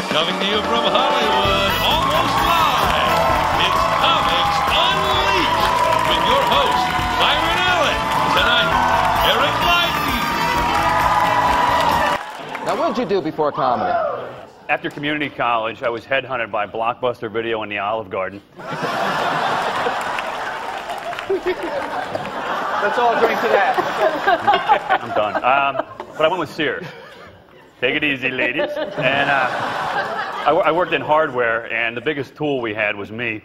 Coming to you from Hollywood, almost live, it's Comics Unleashed with your host, Byron Allen. Tonight, Eric Lyden. Now, what did you do before comedy? After community college, I was headhunted by Blockbuster Video in the Olive Garden. Let's all drink to that. I'm done. But I went with Sears. Take it easy, ladies. And I worked in hardware, and the biggest tool we had was me.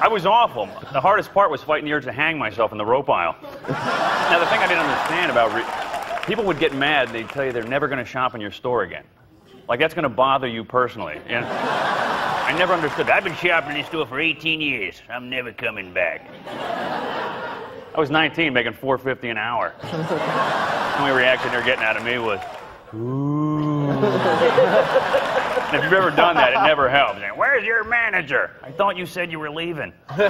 I was awful. The hardest part was fighting the urge to hang myself in the rope aisle. Now, the thing I didn't understand about people would get mad. They'd tell you they're never going to shop in your store again. Like, that's going to bother you personally. And I never understood that. I've been shopping in this store for 18 years. I'm never coming back. I was 19, making $4.50 an hour. The only reaction they're getting out of me was, ooh. And if you've ever done that, it never helps. Where's your manager? I thought you said you were leaving. Tonight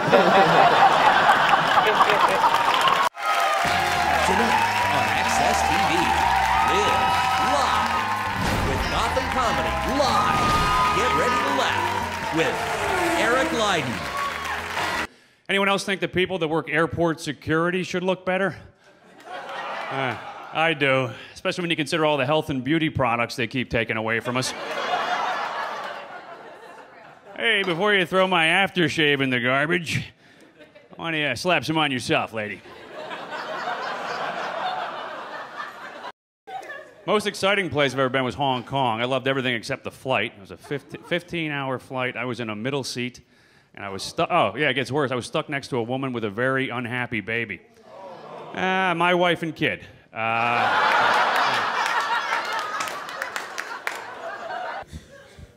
on Access TV, Live Live with Gotham Comedy Live. Get ready to laugh with Eric Lyden. Anyone else think the people that work airport security should look better? I do, especially when you consider all the health and beauty products they keep taking away from us. Hey, before you throw my aftershave in the garbage, why don't you slap some on yourself, lady? Most exciting place I've ever been was Hong Kong. I loved everything except the flight. It was a 15-hour flight. I was in a middle seat, and I was stuck. Oh, yeah, it gets worse. I was stuck next to a woman with a very unhappy baby. My wife and kid.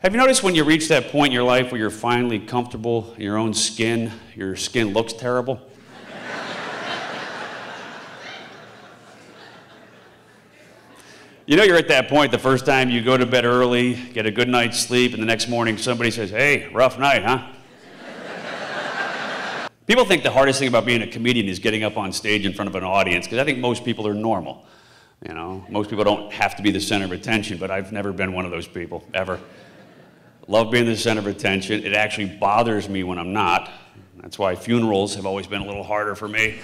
Have you noticed when you reach that point in your life where you're finally comfortable in your own skin, your skin looks terrible? You know you're at that point the first time you go to bed early, get a good night's sleep, and the next morning somebody says, hey, rough night, huh? People think the hardest thing about being a comedian is getting up on stage in front of an audience, because I think most people are normal. You know, most people don't have to be the center of attention, but I've never been one of those people, ever. Love being the center of attention. It actually bothers me when I'm not. That's why funerals have always been a little harder for me.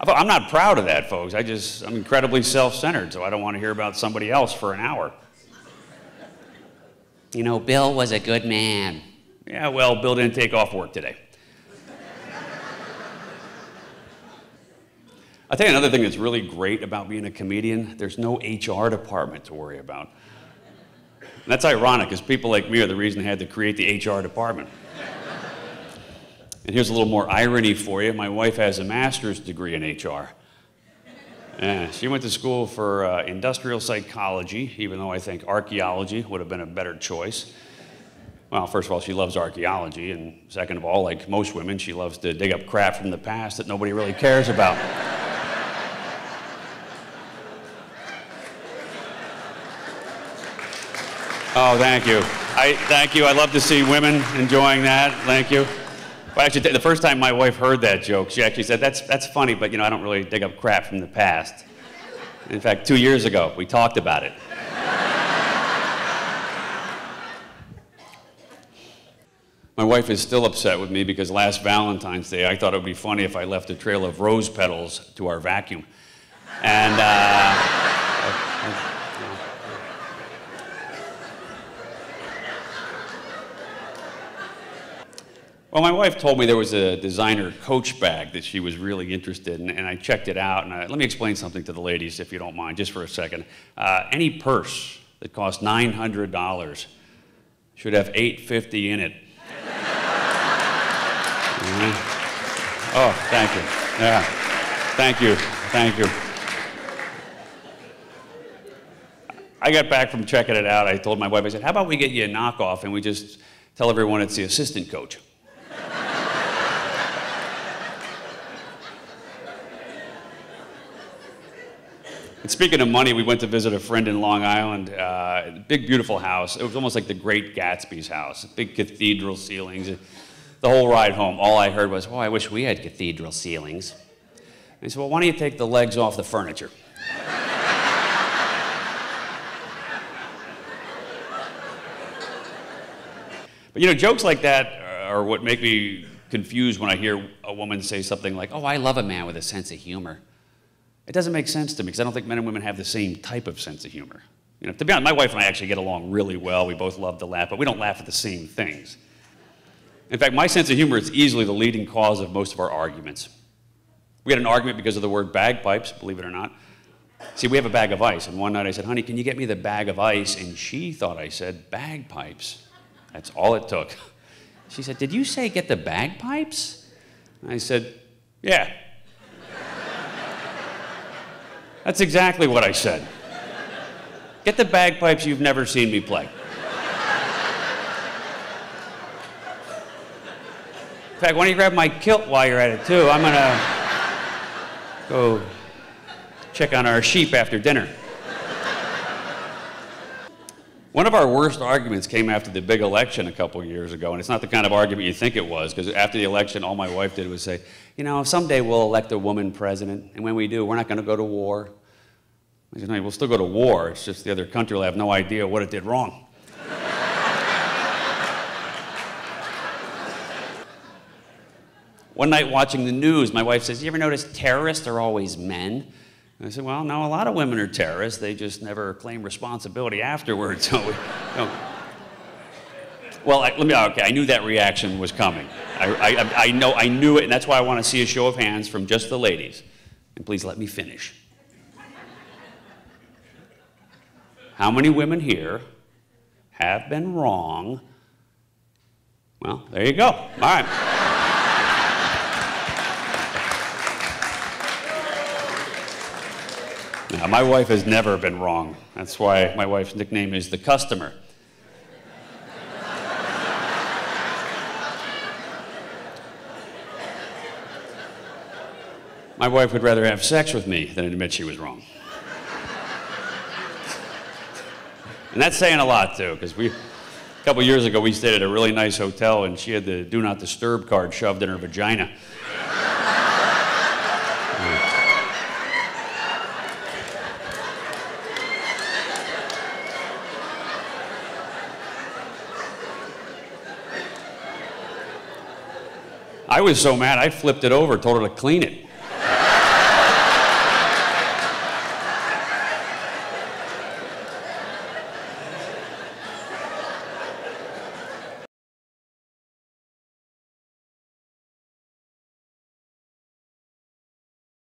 I'm not proud of that, folks. I'm incredibly self-centered, so I don't want to hear about somebody else for an hour. You know, Bill was a good man. Yeah, well, Bill didn't take off work today. I'll tell you another thing that's really great about being a comedian. There's no HR department to worry about. And that's ironic, because people like me are the reason they had to create the HR department. And here's a little more irony for you. My wife has a master's degree in HR. She went to school for industrial psychology, even though I think archaeology would have been a better choice. Well, first of all, she loves archaeology, and second of all, like most women, she loves to dig up crap from the past that nobody really cares about. Oh, thank you. Thank you. I love to see women enjoying that. Thank you. Well, actually, the first time my wife heard that joke, she actually said, that's funny, but, you know, I don't really dig up crap from the past. In fact, 2 years ago, we talked about it. My wife is still upset with me because last Valentine's Day, I thought it would be funny if I left a trail of rose petals to our vacuum. And, well, my wife told me there was a designer Coach bag that she was really interested in, and I checked it out. And let me explain something to the ladies, if you don't mind, just for a second. Any purse that costs $900 should have $850 in it. Oh, thank you. Yeah, thank you. Thank you. I got back from checking it out. I told my wife, I said, how about we get you a knockoff and we just tell everyone it's the assistant coach? And speaking of money, we went to visit a friend in Long Island, big, beautiful house. It was almost like the Great Gatsby's house, big cathedral ceilings. The whole ride home, all I heard was, oh, I wish we had cathedral ceilings. And he said, well, why don't you take the legs off the furniture? But you know, jokes like that are what make me confused when I hear a woman say something like, oh, I love a man with a sense of humor. It doesn't make sense to me because I don't think men and women have the same type of sense of humor. You know, to be honest, my wife and I actually get along really well. We both love to laugh, but we don't laugh at the same things. In fact, my sense of humor is easily the leading cause of most of our arguments. We had an argument because of the word bagpipes, believe it or not. See, we have a bag of ice, and one night I said, honey, can you get me the bag of ice? And she thought I said bagpipes. That's all it took. She said, did you say get the bagpipes? And I said, yeah. That's exactly what I said. Get the bagpipes you've never seen me play. In fact, why don't you grab my kilt while you're at it, too? I'm going to go check on our sheep after dinner. One of our worst arguments came after the big election a couple years ago, and it's not the kind of argument you think it was, because after the election, all my wife did was say, you know, someday we'll elect a woman president, and when we do, we're not going to go to war. I said, no, we'll still go to war. It's just the other country will have no idea what it did wrong. One night watching the news, my wife says, you ever notice terrorists are always men? And I said, well, no, a lot of women are terrorists. They just never claim responsibility afterwards. So well, okay, I knew that reaction was coming. I knew it, and that's why I want to see a show of hands from just the ladies. And please let me finish. How many women here have been wrong? Well, there you go. All right. Now, my wife has never been wrong. That's why my wife's nickname is the customer. My wife would rather have sex with me than admit she was wrong. And that's saying a lot, too, because a couple years ago, we stayed at a really nice hotel, and she had the Do Not Disturb card shoved in her vagina. I was so mad, I flipped it over, told her to clean it.